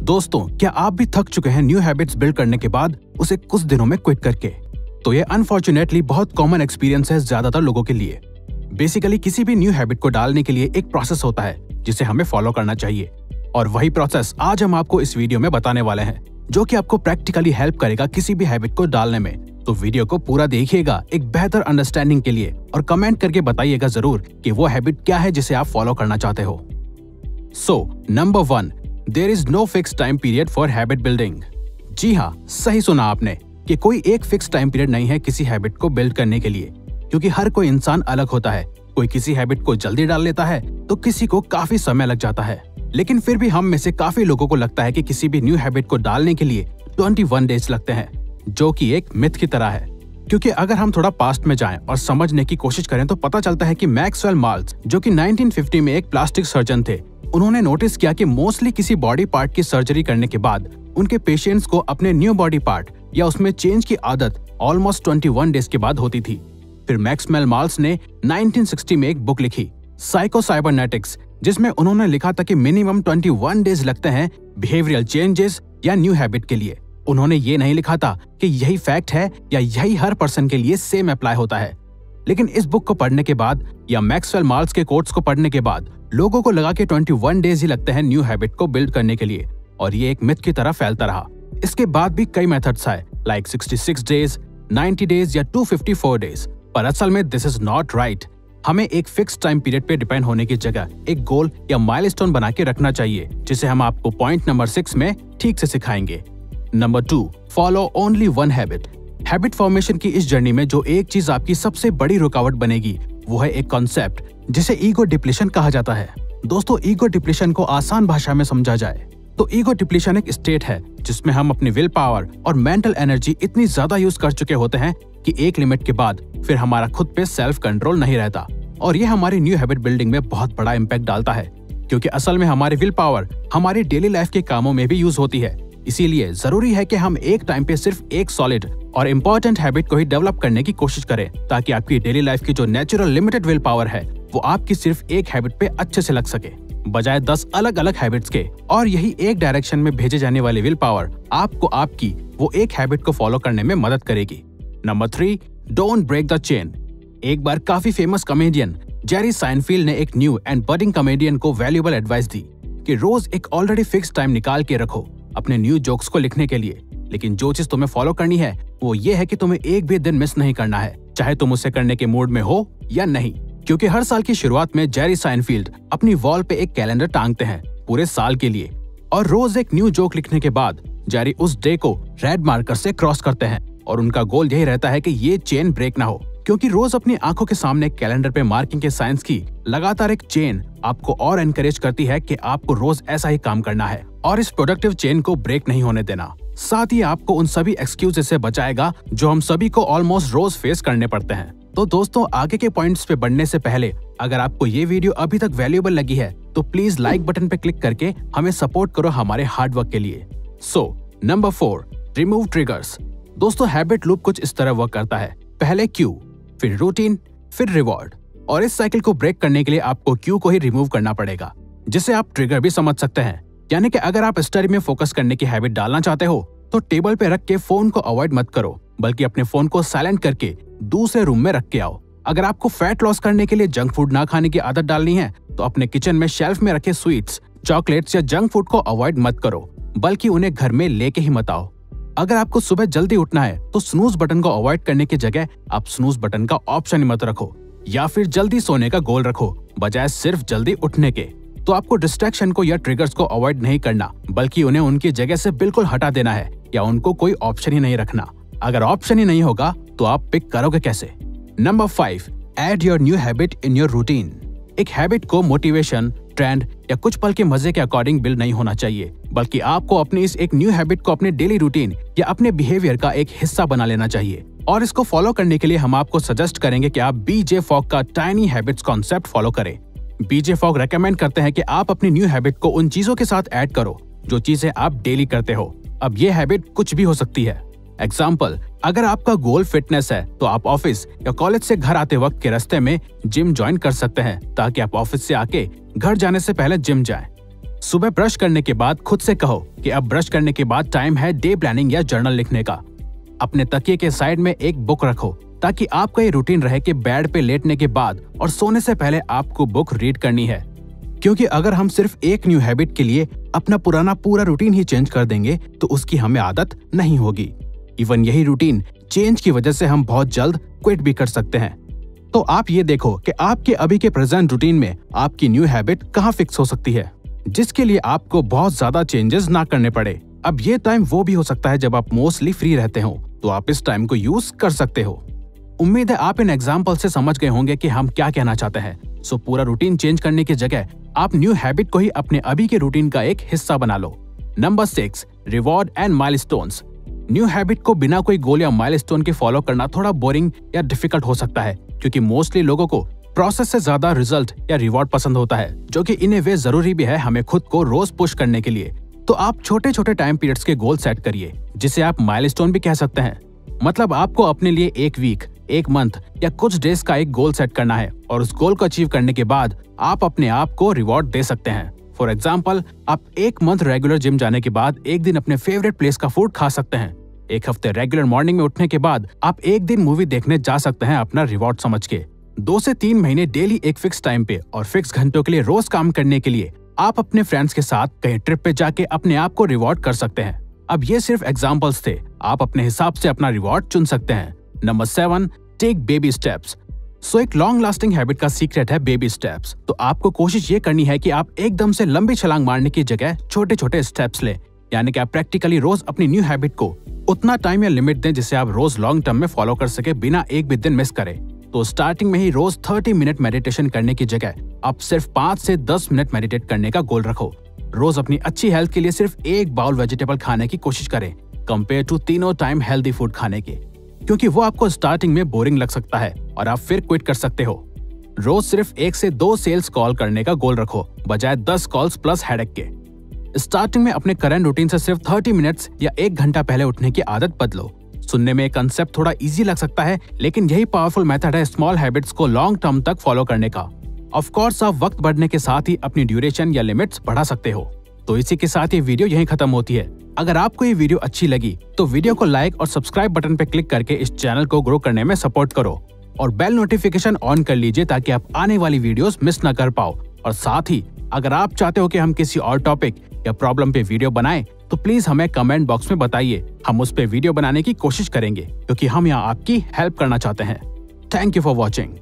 दोस्तों, क्या आप भी थक चुके हैं न्यू हैबिट्स बिल्ड करने के बाद उसे कुछ दिनों में क्विट करके? तो ये अनफॉर्चुनेटली बहुत कॉमन एक्सपीरियंस है ज्यादातर लोगों के लिए। बेसिकली किसी भी न्यू हैबिट को डालने के लिए एक प्रोसेस होता है जिसे हमें फॉलो करना चाहिए, और वही प्रोसेस आज हम आपको इस वीडियो में बताने वाले हैं, जो कि आपको प्रैक्टिकली हेल्प करेगा किसी भी हैबिट को डालने में। तो वीडियो को पूरा देखिएगा एक बेहतर अंडरस्टैंडिंग के लिए, और कमेंट करके बताइएगा जरूर कि वो हैबिट क्या है जिसे आप फॉलो करना चाहते हो। So number 1, there is no fix time period for habit building. जी हाँ, सही सुना आपने कि कोई एक फिक्स टाइम पीरियड नहीं है किसी हैबिट को बिल्ड करने के लिए, क्योंकि हर कोई इंसान अलग होता है। कोई किसी हैबिट को जल्दी डाल लेता है तो किसी को काफी समय लग जाता है। लेकिन फिर भी हम में से काफी लोगों को लगता है कि किसी भी न्यू हैबिट को डालने के लिए 21 डेज लगते हैं, जो कि एक मिथ की तरह है। क्योंकि अगर हम थोड़ा पास्ट में जाएं और समझने की कोशिश करें तो पता चलता है कि मैक्सवेल माल्स, जो कि 1950 में एक प्लास्टिक सर्जन थे, उन्होंने नोटिस किया कि मोस्टली किसी बॉडी पार्ट की सर्जरी करने के बाद उनके पेशेंट्स को अपने न्यू बॉडी पार्ट या उसमें चेंज की आदत ऑलमोस्ट 21 डेज के बाद होती थी। फिर मैक्सवेल माल्स ने 1960 में एक बुक लिखी, साइकोसाइबरनेटिक्स, जिसमें उन्होंने लिखा था कि मिनिमम 21 डेज लगते हैं बिहेवियरल चेंजेस या न्यू हैबिट के लिए। उन्होंने ये नहीं लिखा था कि यही फैक्ट है या यही हर पर्सन के लिए सेम अप्लाई होता है। लेकिन इस बुक को पढ़ने के बाद या मैक्सवेल माल्स के कोट्स को पढ़ने के बाद लोगों को लगा कि 21 डेज ही लगते हैं न्यू हैबिट को बिल्ड करने के लिए, और ये एक मिथ की तरह फैलता रहा। इसके बाद भी कई मेथड्स आए, लाइक 66 डेज, 90 डेज या 254 डेज, पर असल में दिस इज नॉट राइट। हमें एक फिक्स टाइम पीरियड पे डिपेंड होने की जगह एक गोल या माइलस्टोन बना के रखना चाहिए, जिसे हम आपको पॉइंट नंबर 6 में ठीक से सिखाएंगे। Number 2, follow only one habit. Habit formation की इस जर्नी में जो एक चीज आपकी सबसे बड़ी रुकावट बनेगी वो है एक कॉन्सेप्ट जिसे ईगो डिप्लीशन कहा जाता है। दोस्तों, ईगो डिप्लीशन को आसान भाषा में समझा जाए तो ईगो डिप्लीशन एक स्टेट है जिसमें हम अपनी विल पावर और मेंटल एनर्जी इतनी ज्यादा यूज कर चुके होते हैं कि एक लिमिट के बाद फिर हमारा खुद पे सेल्फ कंट्रोल नहीं रहता, और ये हमारी न्यू हैबिट बिल्डिंग में बहुत बड़ा इम्पैक्ट डालता है, क्योंकि असल में हमारी विल पावर हमारी डेली लाइफ के कामों में भी यूज होती है। इसीलिए जरूरी है कि हम एक टाइम पे सिर्फ एक सॉलिड और इम्पोर्टेंट हैबिट को ही डेवलप करने की कोशिश करें, ताकि आपकी डेली लाइफ की जो नेचुरल लिमिटेड विल पावर है वो आपकी सिर्फ एक हैबिट पे अच्छे से लग सके, बजाय 10 अलग अलग हैबिट्स के। और यही एक डायरेक्शन में भेजे जाने वाली विल पावर आपको आपकी वो एक हैबिट को फॉलो करने में मदद करेगी। Number 3, don't break the chain. एक बार काफी फेमस कॉमेडियन जेरी साइनफील्ड ने एक न्यू एंड बडिंग कॉमेडियन को वैल्यूएबल एडवाइस दी कि रोज एक ऑलरेडी फिक्स टाइम निकाल के रखो अपने न्यू जोक्स को लिखने के लिए, लेकिन जो चीज तुम्हें फॉलो करनी है वो ये है कि तुम्हें एक भी दिन मिस नहीं करना है, चाहे तुम उसे करने के मूड में हो या नहीं। क्योंकि हर साल की शुरुआत में जेरी साइनफील्ड अपनी वॉल पे एक कैलेंडर टांगते हैं पूरे साल के लिए, और रोज एक न्यू जोक लिखने के बाद जेरी उस डे को रेड मार्कर से क्रॉस करते हैं, और उनका गोल यही रहता है कि ये चेन ब्रेक ना हो, क्योंकि रोज अपनी आंखों के सामने कैलेंडर पे मार्किंग के साइंस की लगातार एक चेन आपको और एनकरेज करती है कि आपको रोज ऐसा ही काम करना है और इस प्रोडक्टिव चेन को ब्रेक नहीं होने देना। साथ ही आपको उन सभी एक्सक्यूजेस से बचाएगा जो हम सभी को ऑलमोस्ट रोज फेस करने पड़ते हैं। तो दोस्तों, आगे के पॉइंट्स पे बढ़ने से पहले अगर आपको ये वीडियो अभी तक वैल्यूएबल लगी है तो प्लीज लाइक बटन पे क्लिक करके हमें सपोर्ट करो हमारे हार्ड वर्क के लिए। So number 4, remove triggers. दोस्तों, हैबिट लूप कुछ इस तरह वर्क करता है, पहले क्यू, फिर रूटीन, फिर रिवॉर्ड, और इस साइकिल को ब्रेक करने के लिए आपको क्यू को ही रिमूव करना पड़ेगा, जिसे आप ट्रिगर भी समझ सकते हैं। यानी कि अगर आप स्टडी में फोकस करने की हैबिट डालना चाहते हो तो टेबल पे रख के फोन को अवॉइड मत करो, बल्कि अपने फोन को साइलेंट करके दूसरे रूम में रख के आओ। अगर आपको फैट लॉस करने के लिए जंक फूड ना खाने की आदत डालनी है तो अपने किचन में शेल्फ में रखे स्वीट्स, चॉकलेट्स या जंक फूड को अवॉइड मत करो, बल्कि उन्हें घर में लेके ही मत आओ। अगर आपको सुबह जल्दी उठना है तो स्नूज बटन को अवॉइड करने की जगह आप स्नूज बटन का ऑप्शन ही मत रखो, या फिर जल्दी सोने का गोल रखो बजाय सिर्फ जल्दी उठने के। तो आपको डिस्ट्रैक्शन को या ट्रिगर्स को अवॉइड नहीं करना, बल्कि उन्हें उनकी जगह से बिल्कुल हटा देना है, या उनको कोई ऑप्शन ही नहीं रखना। अगर ऑप्शन ही नहीं होगा तो आप पिक करोगे कैसे? Number 5, add your new habit in your routine. एक हैबिट को मोटिवेशन, ट्रेंड या कुछ पल के मजे के अकॉर्डिंग बिल्ड नहीं होना चाहिए, बल्कि आपको अपनी इस एक न्यू हैबिट को अपने डेली रूटीन या अपने बिहेवियर का एक हिस्सा बना लेना चाहिए। और इसको फॉलो करने के लिए हम आपको सजेस्ट करेंगे कि आप बीजे फॉग का टाइनी हैबिट्स कॉन्सेप्ट फॉलो करें। बीजे फॉग रेकमेंड करते हैं कि आप अपनी न्यू हैबिट को उन चीजों के साथ ऐड करो जो चीजें आप डेली करते हो। अब ये हैबिट कुछ भी हो सकती है। एग्जाम्पल, अगर आपका गोल फिटनेस है तो आप ऑफिस या कॉलेज से घर आते वक्त के रास्ते में जिम ज्वाइन कर सकते हैं, ताकि आप ऑफिस से आके घर जाने से पहले जिम जाएं। सुबह ब्रश करने के बाद खुद से कहो कि अब ब्रश करने के बाद टाइम है डे प्लानिंग या जर्नल लिखने का। अपने तकिए के साइड में एक बुक रखो ताकि आपका ये रूटीन रहे कि बेड पे लेटने के बाद और सोने से पहले आपको बुक रीड करनी है। क्योंकि अगर हम सिर्फ एक न्यू हैबिट के लिए अपना पुराना पूरा रूटीन ही चेंज कर देंगे तो उसकी हमें आदत नहीं होगी। इवन यही रूटीन चेंज की वजह से हम बहुत जल्द क्विट भी कर सकते हैं। तो आप ये देखो कि आपके अभी के प्रेजेंट रूटीन में आपकी न्यू हैबिट कहाँ फिक्स हो सकती है, जिसके लिए आपको बहुत ज्यादा चेंजेस ना करने पड़े। अब ये टाइम वो भी हो सकता है जब आप मोस्टली फ्री रहते हो, तो आप इस टाइम को यूज कर सकते हो। उम्मीद है आप इन एग्जाम्पल से समझ गए होंगे कि हम क्या कहना चाहते हैं। सो पूरा रूटीन चेंज करने की जगह आप न्यू हैबिट को ही अपने अभी के रूटीन का एक हिस्सा बना लो। Number 6, reward and milestones. New habit को बिना कोई गोल या माइलस्टोन के फॉलो करना थोड़ा बोरिंग या डिफिकल्ट हो सकता है, क्योंकि मोस्टली लोगों को प्रोसेस से ज्यादा रिजल्ट या रिवॉर्ड पसंद होता है, जो कि इन ए वे जरूरी भी है हमें खुद को रोज पुश करने के लिए। तो आप छोटे छोटे टाइम पीरियड्स के गोल सेट करिए, जिसे आप माइलस्टोन भी कह सकते हैं। मतलब आपको अपने लिए एक वीक, एक मंथ या कुछ डेज का एक गोल सेट करना है और उस गोल को अचीव करने के बाद आप अपने आप को रिवॉर्ड दे सकते हैं। फॉर एग्जाम्पल, आप एक मंथ रेगुलर जिम जाने के बाद एक दिन अपने फेवरेट प्लेस का फूड खा सकते हैं। एक हफ्ते रेगुलर मॉर्निंग में उठने के बाद आप एक दिन मूवी देखने जा सकते हैं अपना रिवॉर्ड समझ के। 2 से 3 महीने डेली एक फिक्स टाइम पे और फिक्स घंटों के लिए रोज काम करने के लिए आप अपने फ्रेंड्स के साथ कहीं ट्रिप पे जाके अपने आप को रिवॉर्ड कर सकते हैं। अब ये सिर्फ एग्जाम्पल्स थे, आप अपने हिसाब से अपना रिवॉर्ड चुन सकते हैं। Number 7, take baby steps. So एक लॉन्ग लास्टिंग हैबिट का सीक्रेट है बेबी स्टेप्स। तो आपको कोशिश ये करनी है कि आप एकदम से लंबी छलांग मारने की जगह छोटे छोटे स्टेप्स लें, यानी कि आप प्रैक्टिकली रोज अपनी न्यू हैबिट को उतना टाइम या लिमिट दें जिसे आप रोज लॉन्ग टर्म में फॉलो कर सके बिना एक भी दिन मिस करें। तो स्टार्टिंग में ही रोज 30 मिनट मेडिटेशन करने की जगह आप सिर्फ 5 से 10 मिनट मेडिटेट करने का गोल रखो। रोज अपनी अच्छी हेल्थ के लिए सिर्फ एक बाउल वेजिटेबल खाने की कोशिश करें compare to 3 time healthy food खाने के, क्योंकि वो आपको स्टार्टिंग में बोरिंग लग सकता है और आप फिर क्विट कर सकते हो। रोज सिर्फ 1 से 2 सेल्स कॉल करने का गोल रखो बजाय 10 कॉल्स प्लस हेडेक के। स्टार्टिंग में अपने करंट रूटीन से सिर्फ 30 मिनट्स या 1 घंटा पहले उठने की आदत बदलो। सुनने में कंसेप्ट थोड़ा इजी लग सकता है, लेकिन यही पावरफुल मेथड है स्मॉल हैबिट्स को लॉन्ग टर्म तक फॉलो करने का। ऑफ कोर्स आप वक्त बढ़ने के साथ ही अपनी ड्यूरेशन या लिमिट्स बढ़ा सकते हो। तो इसी के साथ ये वीडियो यहीं खत्म होती है। अगर आपको ये वीडियो अच्छी लगी तो वीडियो को लाइक और सब्सक्राइब बटन पे क्लिक करके इस चैनल को ग्रो करने में सपोर्ट करो और बेल नोटिफिकेशन ऑन कर लीजिए ताकि आप आने वाली वीडियोस मिस ना कर पाओ। और साथ ही अगर आप चाहते हो कि हम किसी और टॉपिक या प्रॉब्लम पे वीडियो बनाएं तो प्लीज हमें कमेंट बॉक्स में बताइए, हम उस पे वीडियो बनाने की कोशिश करेंगे क्योंकि हम यहाँ आपकी हेल्प करना चाहते हैं। Thank you for watching.